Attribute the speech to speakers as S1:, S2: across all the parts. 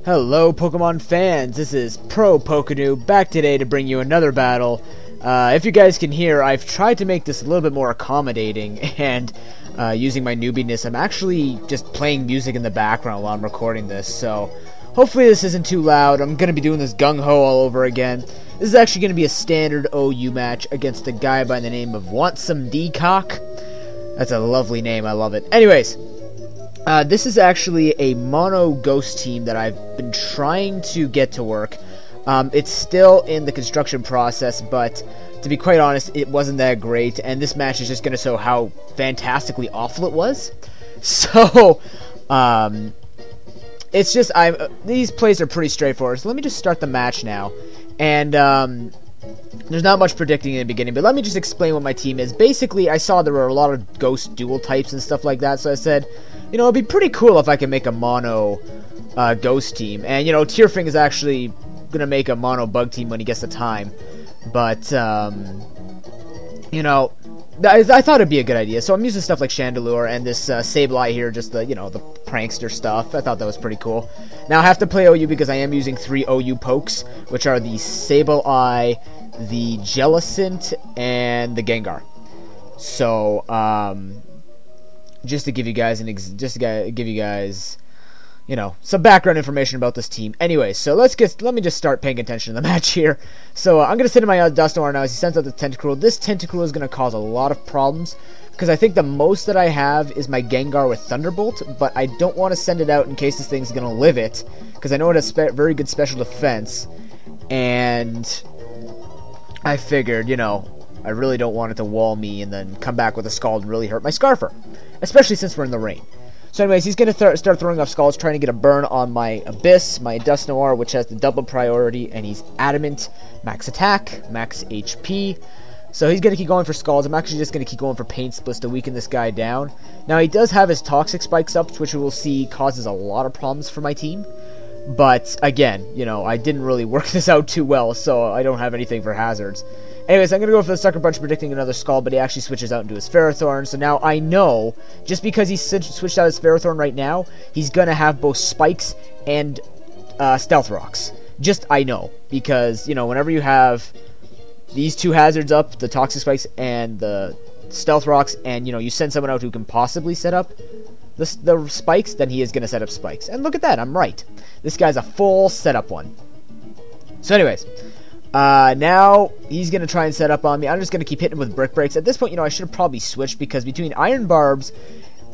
S1: Hello Pokemon fans, this is ProPokeNoob back today to bring you another battle. If you guys can hear, I've tried to make this a little bit more accommodating and using my newbiness, I'm actually just playing music in the background while I'm recording this, so hopefully this isn't too loud. I'm going to be doing this gung-ho all over again. This is actually going to be a standard OU match against a guy by the name of Want Some Decock. That's a lovely name, I love it. Anyways, this is actually a mono ghost team that I've been trying to get to work. It's still in the construction process, but to be quite honest, it wasn't that great, and this match is just going to show how fantastically awful it was. So, it's just, these plays are pretty straightforward, so let me just start the match now. And, there's not much predicting in the beginning, but let me just explain what my team is. Basically, I saw there were a lot of ghost dual types and stuff like that, so I said, you know, it'd be pretty cool if I could make a mono ghost team. And, you know, Tearfing is actually going to make a mono bug team when he gets the time. But, you know, I thought it'd be a good idea. So I'm using stuff like Chandelure and this Sableye here, just the, you know, the prankster stuff. I thought that was pretty cool. Now I have to play OU because I am using 3 OU pokes, which are the Sableye, the Jellicent, and the Gengar. So, just to give you guys you know, some background information about this team. Anyway, so let me just start paying attention to the match here. So I'm gonna sit in my Dustoar now as he sends out the Tentacruel. This Tentacruel is gonna cause a lot of problems because I think the most that I have is my Gengar with Thunderbolt, but I don't want to send it out in case this thing's gonna live it because I know it has very good special defense, and I figured, you know, I really don't want it to wall me and then come back with a Scald and really hurt my Scarfer, especially since we're in the rain. So anyways, he's going to start throwing off Scalds, trying to get a burn on my Abyss, my Dustoar, which has the double priority, and he's Adamant, max attack, max HP. So he's going to keep going for Scalds. I'm actually just going to keep going for Pain Splits to weaken this guy down. Now he does have his Toxic Spikes up, which we will see causes a lot of problems for my team. But again, you know, I didn't really work this out too well, so I don't have anything for hazards. Anyways, I'm going to go for the Sucker Punch, predicting another Scald, but he actually switches out into his Ferrothorn. So now I know, just because he switched out his Ferrothorn right now, he's going to have both Spikes and Stealth Rocks. Just, I know. Because, you know, whenever you have these two hazards up, the Toxic Spikes and the Stealth Rocks, and, you know, you send someone out who can possibly set up the Spikes, then he is going to set up Spikes. And look at that, I'm right. This guy's a full setup one. So anyways, now he's going to try and set up on me. I'm just going to keep hitting him with Brick Breaks. At this point, you know, I should have probably switched because between Iron Barbs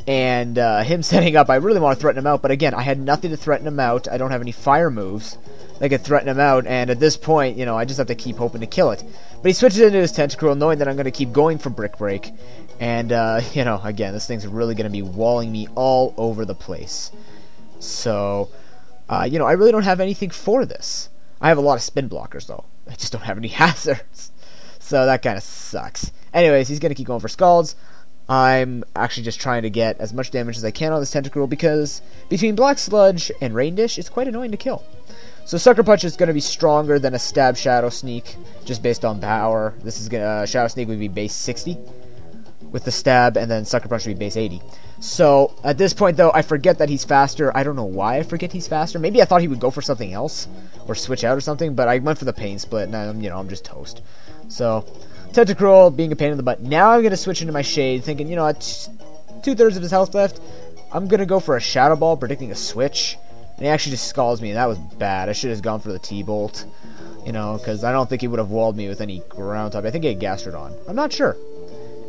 S1: and him setting up, I really want to threaten him out. But again, I had nothing to threaten him out. I don't have any fire moves that could threaten him out. And at this point, you know, I just have to keep hoping to kill it. But he switches into his Tentacruel, knowing that I'm going to keep going for Brick Break. And, you know, again, this thing's really going to be walling me all over the place. So, you know, I really don't have anything for this. I have a lot of spin blockers, though. I just don't have any hazards. So that kind of sucks. Anyways, he's going to keep going for Scalds. I'm actually just trying to get as much damage as I can on this Tentacruel because between Black Sludge and Rain Dish, it's quite annoying to kill. So Sucker Punch is going to be stronger than a Stab Shadow Sneak, just based on power. This is gonna Shadow Sneak would be base 60 with the Stab, and then Sucker Punch would be base 80. So at this point, though, I forget that he's faster. I don't know why I forget he's faster. Maybe I thought he would go for something else or switch out or something, but I went for the Pain Split, and you know, I'm just toast. So Tentacruel being a pain in the butt. Now I'm gonna switch into my Shade, thinking, you know, at 2/3 of his health left, I'm gonna go for a Shadow Ball, predicting a switch. And he actually just scalds me, and that was bad. I should have gone for the T-Bolt, you know, because I don't think he would have walled me with any ground type. I think he had Gastrodon. I'm not sure.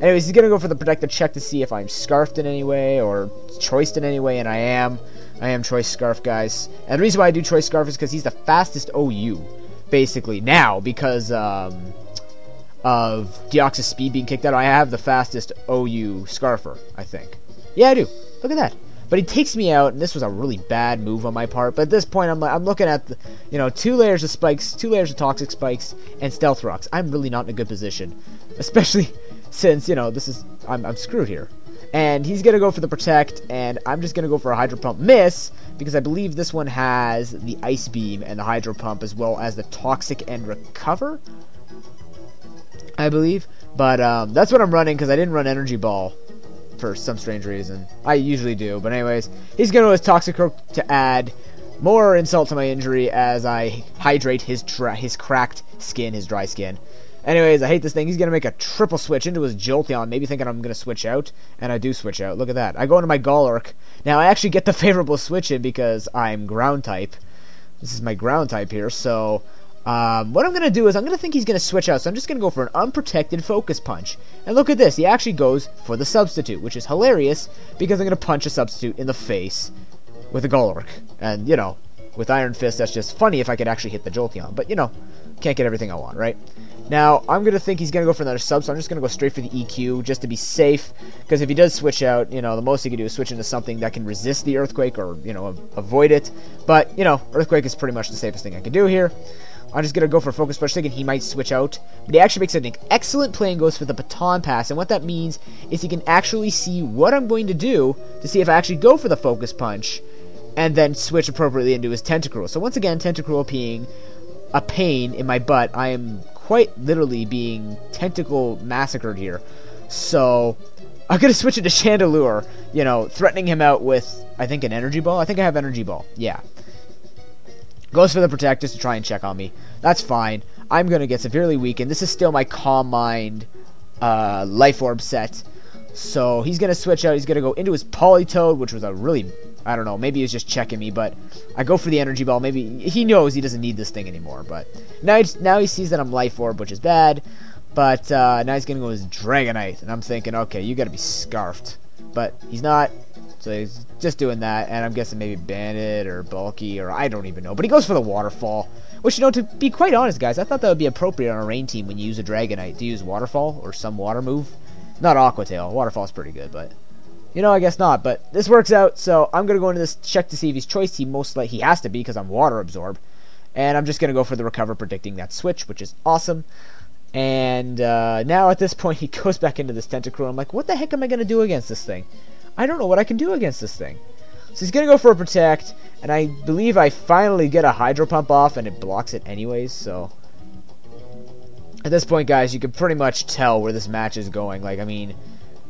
S1: Anyways, he's going to go for the Protective Check to see if I'm Scarfed in any way or Choiced in any way, and I am. I am Choice Scarf, guys. And the reason why I do Choice Scarf is because he's the fastest OU, basically, now, because of Deoxys Speed being kicked out. I have the fastest OU Scarfer, I think. Yeah, I do. Look at that. But he takes me out, and this was a really bad move on my part. But at this point, I'm looking at, you know, 2 layers of Spikes, 2 layers of Toxic Spikes, and Stealth Rocks. I'm really not in a good position, especially since, you know, I'm screwed here. And he's going to go for the Protect, and I'm just going to go for a Hydro Pump miss, because I believe this one has the Ice Beam and the Hydro Pump, as well as the Toxic and Recover, I believe. But that's what I'm running, because I didn't run Energy Ball for some strange reason. I usually do, but anyways, he's going to his Toxicroak to add More insult to my injury as I hydrate his cracked skin, his dry skin. Anyways, I hate this thing. He's going to make a triple switch into his Jolteon, maybe thinking I'm going to switch out, and I do switch out. Look at that. I go into my Golurk. Now, I actually get the favorable switch in because I'm ground type. This is my ground type here, so what I'm going to do is I'm going to think he's going to switch out, so I'm just going to go for an unprotected Focus Punch. And look at this. He actually goes for the substitute, which is hilarious because I'm going to punch a substitute in the face with a Golurk. And, you know, with Iron Fist, that's just funny if I could actually hit the Jolteon. But, you know, can't get everything I want, right? Now, I'm going to think he's going to go for another sub, so I'm just going to go straight for the EQ just to be safe, because if he does switch out, you know, the most he can do is switch into something that can resist the Earthquake or, you know, avoid it. But, you know, Earthquake is pretty much the safest thing I can do here. I'm just going to go for Focus Punch, thinking he might switch out, but he actually makes an excellent play and goes for the Baton Pass, and what that means is he can actually see what I'm going to do to see if I actually go for the Focus Punch, and then switch appropriately into his Tentacruel. So once again, Tentacruel being a pain in my butt, I am quite literally being tentacle massacred here. So I'm going to switch it to Chandelure, you know, threatening him out with, I think, an Energy Ball. I think I have Energy Ball. Yeah. Goes for the Protect just to try and check on me. That's fine. I'm going to get severely weakened. This is still my Calm Mind Life Orb set. So he's going to switch out. He's going to go into his Politoed, which was a really, I don't know, maybe he was just checking me, but I go for the Energy Ball. Maybe he knows he doesn't need this thing anymore, but now he sees that I'm Life Orb, which is bad, but now he's going to go with his Dragonite, and I'm thinking, okay, you got to be scarfed, but he's not, so he's just doing that, and I'm guessing maybe Bandit or Bulky, or I don't even know, but he goes for the Waterfall, which, you know, to be quite honest, guys, I thought that would be appropriate on a rain team when you use a Dragonite, to use Waterfall or some water move. Not Aqua Tail. Waterfall's pretty good, but you know, I guess not. But this works out, so I'm gonna go into this check to see if he's choice. He has to be because I'm Water Absorb, and I'm just gonna go for the Recover, predicting that switch, which is awesome. And now at this point, he goes back into this Tentacruel. I'm like, what the heck am I gonna do against this thing? I don't know what I can do against this thing. So he's gonna go for a Protect, and I believe I finally get a Hydro Pump off, and it blocks it anyways. So at this point, guys, you can pretty much tell where this match is going. Like, I mean,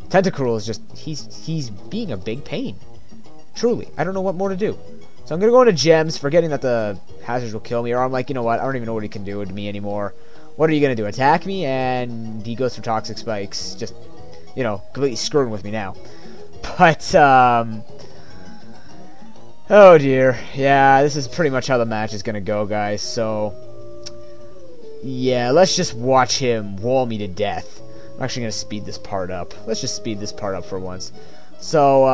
S1: Tentacruel is just, he's being a big pain. Truly. I don't know what more to do. So I'm going to go into Gems, forgetting that the Hazards will kill me. Or I'm like, you know what, I don't even know what he can do to me anymore. What are you going to do, attack me? And he goes for Toxic Spikes. Just, you know, completely screwing with me now. But, oh dear. Yeah, this is pretty much how the match is going to go, guys. So yeah, let's just watch him wall me to death. I'm actually going to speed this part up. Let's just speed this part up for once. So,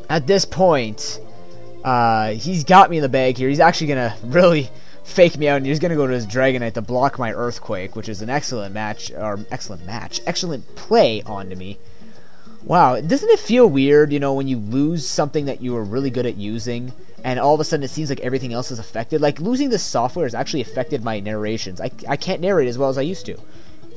S1: at this point, he's got me in the bag here. He's actually going to really fake me out, and he's going to go to his Dragonite to block my Earthquake, which is an excellent play onto me. Wow, doesn't it feel weird, you know, when you lose something that you were really good at using, and all of a sudden it seems like everything else is affected? Like, losing this software has actually affected my narrations. I can't narrate as well as I used to.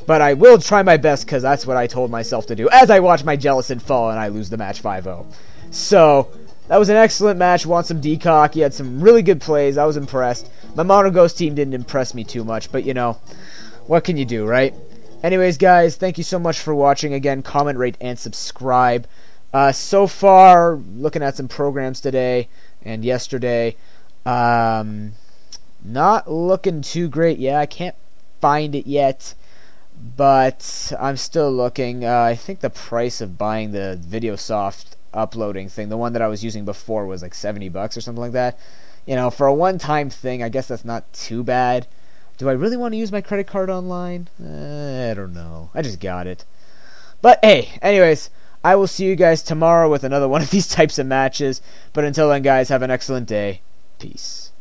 S1: But I will try my best, because that's what I told myself to do, as I watch my Jellicent fall and I lose the match 5-0. So, that was an excellent match. Want some Decock. He had some really good plays. I was impressed. My Mono Ghost team didn't impress me too much, but, you know, what can you do, right? Anyways, guys, thank you so much for watching. Again, comment, rate, and subscribe. So far, looking at some programs today and yesterday, not looking too great. Yeah, I can't find it yet, but I'm still looking. I think the price of buying the VideoSoft uploading thing, the one that I was using before, was like $70 or something like that. You know, for a one-time thing, I guess that's not too bad. Do I really want to use my credit card online? I don't know. I just got it. But hey, anyways, I will see you guys tomorrow with another one of these types of matches. But until then, guys, have an excellent day. Peace.